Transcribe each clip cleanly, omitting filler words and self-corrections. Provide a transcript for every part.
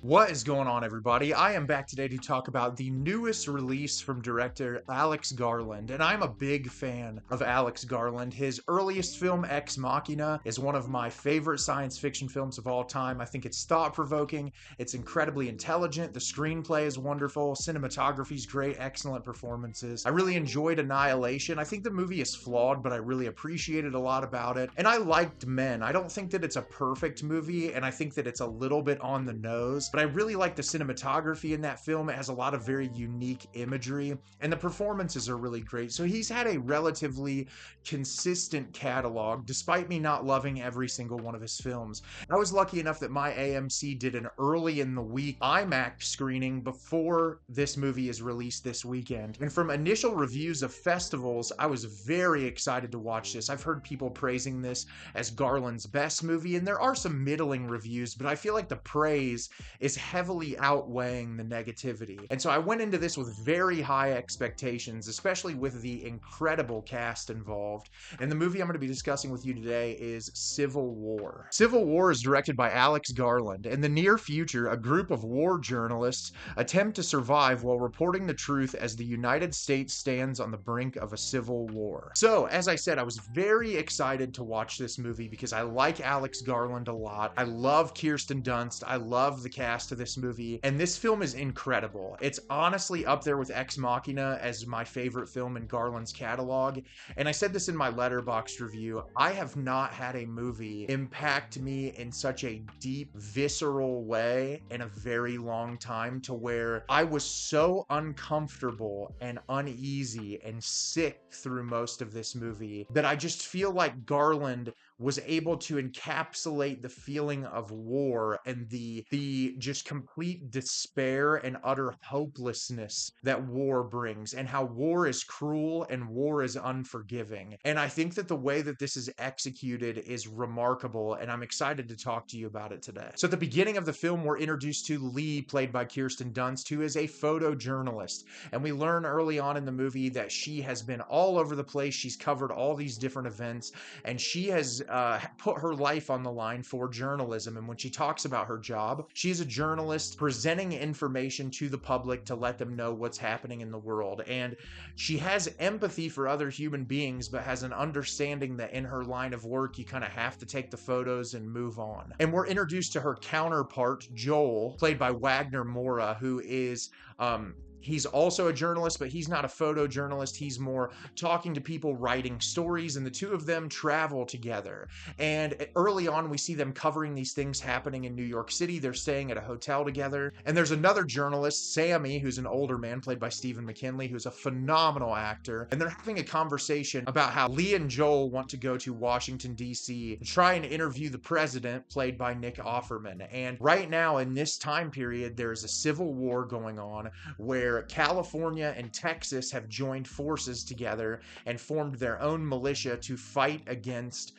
What is going on, everybody? I am back today to talk about the newest release from director Alex Garland, and I'm a big fan of Alex Garland. His earliest film, Ex Machina, is one of my favorite science fiction films of all time. I think it's thought-provoking, it's incredibly intelligent, the screenplay is wonderful, cinematography is great, excellent performances. I really enjoyed Annihilation. I think the movie is flawed, but I really appreciated a lot about it. And I liked Men. I don't think that it's a perfect movie, and I think that it's a little bit on the nose, but I really like the cinematography in that film. It has a lot of very unique imagery, and the performances are really great. So he's had a relatively consistent catalog, despite me not loving every single one of his films. I was lucky enough that my AMC did an early in the week IMAX screening before this movie is released this weekend. And from initial reviews of festivals, I was very excited to watch this. I've heard people praising this as Garland's best movie, and there are some middling reviews, but I feel like the praise is heavily outweighing the negativity. And so I went into this with very high expectations, especially with the incredible cast involved. And the movie I'm going to be discussing with you today is Civil War. Civil War is directed by Alex Garland. In the near future, a group of war journalists attempt to survive while reporting the truth as the United States stands on the brink of a civil war. So, as I said, I was very excited to watch this movie because I like Alex Garland a lot. I love Kirsten Dunst. I love the cast of this movie, and this film is incredible. It's honestly up there with Ex Machina as my favorite film in Garland's catalog, and I said this in my Letterboxd review. I have not had a movie impact me in such a deep, visceral way in a very long time, to where I was so uncomfortable and uneasy and sick through most of this movie that I just feel like Garland was able to encapsulate the feeling of war and the just complete despair and utter hopelessness that war brings, and how war is cruel and war is unforgiving. And I think that the way that this is executed is remarkable, and I'm excited to talk to you about it today. So at the beginning of the film, we're introduced to Lee, played by Kirsten Dunst, who is a photojournalist. And we learn early on in the movie that she has been all over the place. She's covered all these different events, and she has put her life on the line for journalism. And when she talks about her job, she's a journalist presenting information to the public to let them know what's happening in the world. And she has empathy for other human beings, but has an understanding that in her line of work, you kind of have to take the photos and move on. And we're introduced to her counterpart, Joel, played by Wagner Moura, who is he's also a journalist, but he's not a photojournalist. He's more talking to people, writing stories, and the two of them travel together. And early on, we see them covering these things happening in New York City. They're staying at a hotel together. And there's another journalist, Sammy, who's an older man, played by Stephen McKinley, who's a phenomenal actor. And they're having a conversation about how Lee and Joel want to go to Washington, D.C. to try and interview the president, played by Nick Offerman. And right now, in this time period, there's a civil war going on where California and Texas have joined forces together and formed their own militia to fight against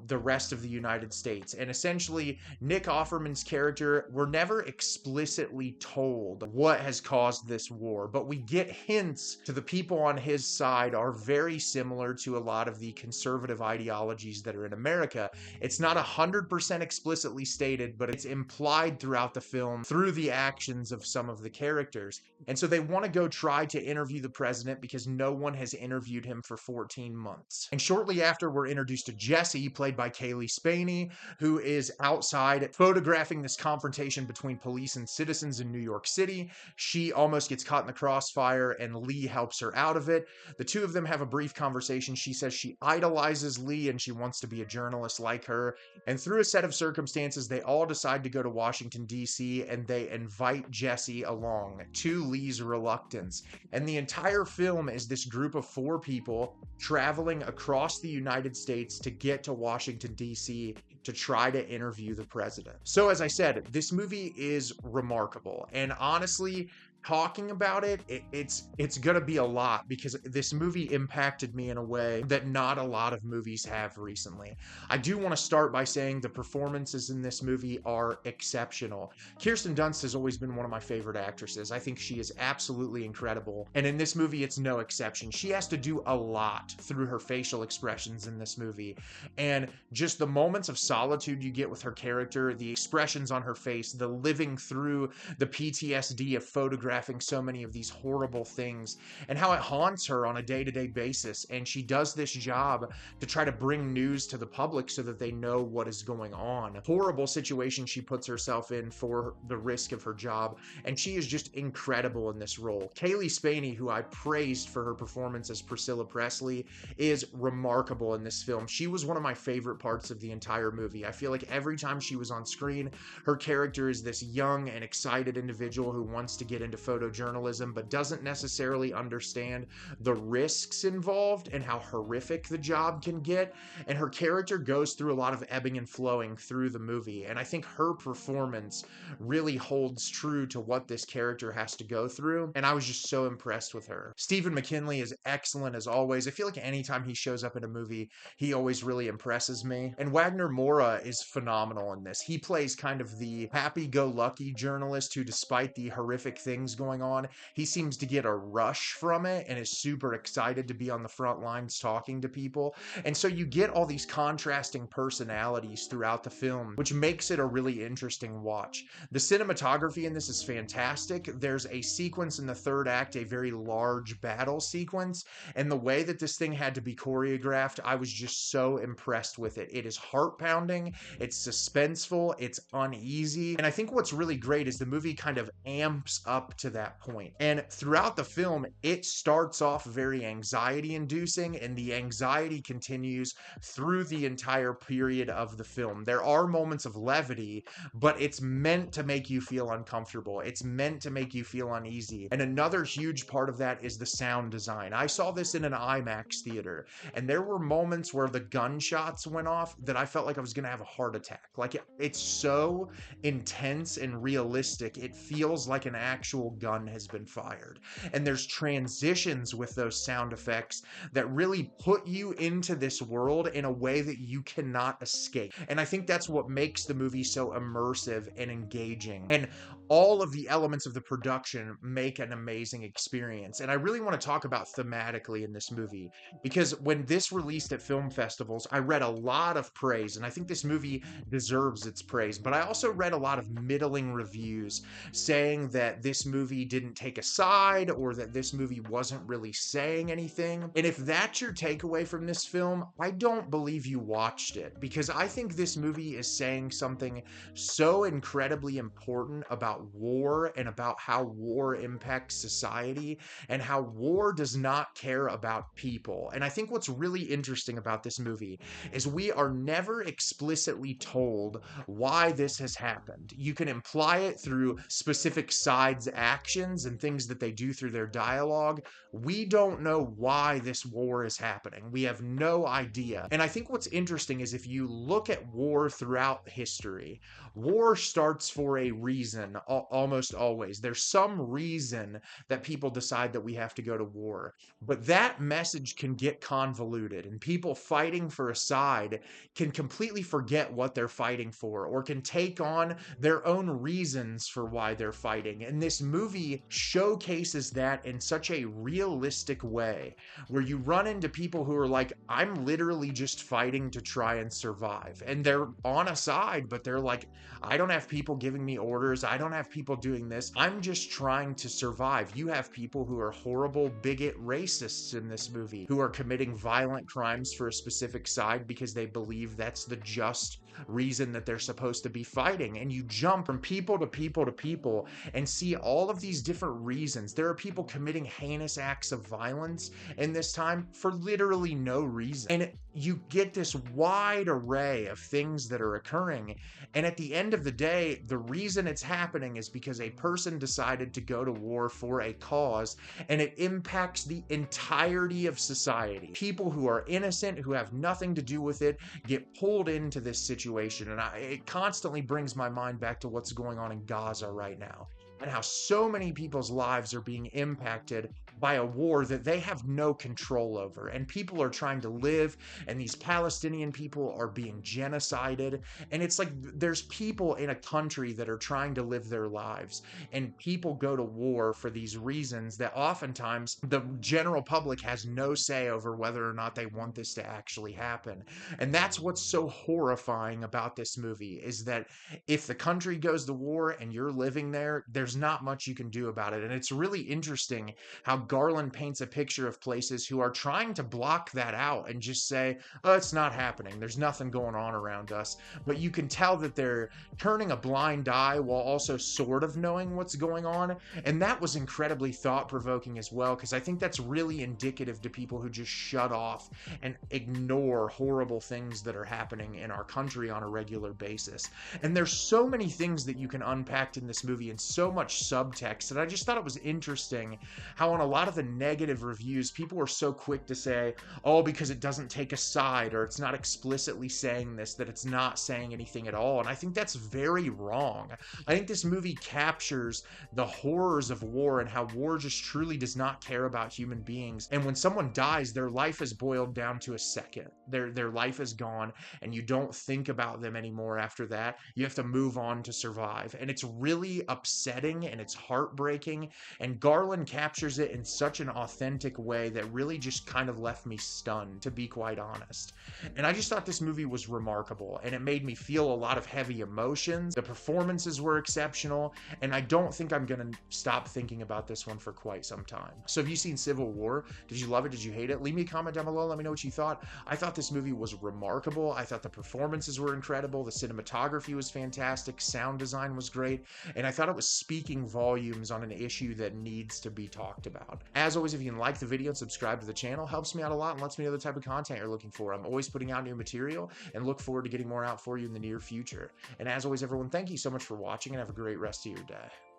the rest of the United States. And essentially, Nick Offerman's character, we're never explicitly told what has caused this war, but we get hints to the people on his side are very similar to a lot of the conservative ideologies that are in America. It's not 100% explicitly stated, but it's implied throughout the film through the actions of some of the characters. And so they want to go try to interview the president because no one has interviewed him for 14 months. And shortly after, we're introduced to Jesse, played by Cailee Spaeny, who is outside photographing this confrontation between police and citizens in New York City. She almost gets caught in the crossfire, and Lee helps her out of it. The two of them have a brief conversation. She says she idolizes Lee and she wants to be a journalist like her. And through a set of circumstances, they all decide to go to Washington, D.C., and they invite Jesse along, to Lee's reluctance. And the entire film is this group of 4 people traveling across the United States to get to Washington, D.C. to try to interview the president. So as I said, this movie is remarkable. And honestly, talking about it's gonna be a lot because this movie impacted me in a way that not a lot of movies have recently. I do want to start by saying the performances in this movie are exceptional. Kirsten Dunst has always been one of my favorite actresses. I think she is absolutely incredible, and in this movie it's no exception. She has to do a lot through her facial expressions in this movie, and just the moments of solitude you get with her character, the expressions on her face, the living through the PTSD of photographing so many of these horrible things, and how it haunts her on a day-to-day basis. And she does this job to try to bring news to the public so that they know what is going on. Horrible situation she puts herself in for the risk of her job, and she is just incredible in this role. Cailee Spaeny, who I praised for her performance as Priscilla Presley, is remarkable in this film. She was one of my favorite parts of the entire movie. I feel like every time she was on screen, her character is this young and excited individual who wants to get into photojournalism but doesn't necessarily understand the risks involved and how horrific the job can get. And her character goes through a lot of ebbing and flowing through the movie, and I think her performance really holds true to what this character has to go through, and I was just so impressed with her. Stephen McKinley is excellent as always. I feel like anytime he shows up in a movie, he always really impresses me. And Wagner Moura is phenomenal in this. He plays kind of the happy-go-lucky journalist who, despite the horrific things going on, he seems to get a rush from it and is super excited to be on the front lines talking to people. And so you get all these contrasting personalities throughout the film, which makes it a really interesting watch. The cinematography in this is fantastic. There's a sequence in the third act, a very large battle sequence, and the way that this thing had to be choreographed, I was just so impressed with it. It is heart-pounding, it's suspenseful, it's uneasy, and I think what's really great is the movie kind of amps up to that point. And throughout the film, it starts off very anxiety-inducing, and the anxiety continues through the entire period of the film. There are moments of levity, but it's meant to make you feel uncomfortable. It's meant to make you feel uneasy. And another huge part of that is the sound design. I saw this in an IMAX theater, and there were moments where the gunshots went off that I felt like I was gonna have a heart attack. Like it's so intense and realistic. It feels like an actual gun has been fired. And there's transitions with those sound effects that really put you into this world in a way that you cannot escape. And I think that's what makes the movie so immersive and engaging. And all of the elements of the production make an amazing experience. And I really want to talk about thematically in this movie, because when this released at film festivals, I read a lot of praise, and I think this movie deserves its praise, but I also read a lot of middling reviews saying that this movie didn't take a side, or that this movie wasn't really saying anything. And if that's your takeaway from this film, I don't believe you watched it, because I think this movie is saying something so incredibly important about war and about how war impacts society and how war does not care about people. And I think what's really interesting about this movie is we are never explicitly told why this has happened. You can imply it through specific sides' actions and things that they do through their dialogue. We don't know why this war is happening. We have no idea. And I think what's interesting is if you look at war throughout history, war starts for a reason, almost always. There's some reason that people decide that we have to go to war. But that message can get convoluted, and people fighting for a side can completely forget what they're fighting for, or can take on their own reasons for why they're fighting. And this movie showcases that in such a realistic way, where you run into people who are like, I'm literally just fighting to try and survive. And they're on a side, but they're like, I don't have people giving me orders. I don't have people doing this. I'm just trying to survive. You have people who are horrible, bigot racists in this movie who are committing violent crimes for a specific side because they believe that's the just reason that they're supposed to be fighting. And you jump from people to people to people and see all of these different reasons. There are people committing heinous acts of violence in this time for literally no reason. And you get this wide array of things that are occurring. And at the end of the day, the reason it's happening is because a person decided to go to war for a cause, and it impacts the entirety of society. People who are innocent, who have nothing to do with it, get pulled into this situation. And it constantly brings my mind back to what's going on in Gaza right now. and how so many people's lives are being impacted by a war that they have no control over. And people are trying to live, and these Palestinian people are being genocided. And it's like there's people in a country that are trying to live their lives, and people go to war for these reasons that oftentimes the general public has no say over whether or not they want this to actually happen. And that's what's so horrifying about this movie, is that if the country goes to war and you're living there, there's not much you can do about it. And it's really interesting how Garland paints a picture of places who are trying to block that out and just say, oh, it's not happening. There's nothing going on around us. But you can tell that they're turning a blind eye while also sort of knowing what's going on. And that was incredibly thought-provoking as well, because I think that's really indicative to people who just shut off and ignore horrible things that are happening in our country on a regular basis. And there's so many things that you can unpack in this movie and so much subtext that I just thought it was interesting how on a lot of the negative reviews, people were so quick to say, oh, because it doesn't take a side, or it's not explicitly saying this, that it's not saying anything at all. And I think that's very wrong. I think this movie captures the horrors of war and how war just truly does not care about human beings. And when someone dies, their life is boiled down to a second. Their life is gone, and you don't think about them anymore after that. You have to move on to survive. And it's really upsetting and it's heartbreaking. And Garland captures it in such an authentic way that really just kind of left me stunned, to be quite honest. And I just thought this movie was remarkable, and it made me feel a lot of heavy emotions. The performances were exceptional, and I don't think I'm gonna stop thinking about this one for quite some time. So have you seen Civil War? Did you love it? Did you hate it? Leave me a comment down below. Let me know what you thought. I thought this movie was remarkable. I thought the performances were incredible. The cinematography was fantastic. Sound design was great. And I thought it was speaking volumes on an issue that needs to be talked about. As always, if you can like the video and subscribe to the channel, helps me out a lot and lets me know the type of content you're looking for. I'm always putting out new material and look forward to getting more out for you in the near future. And as always, everyone, thank you so much for watching, and have a great rest of your day.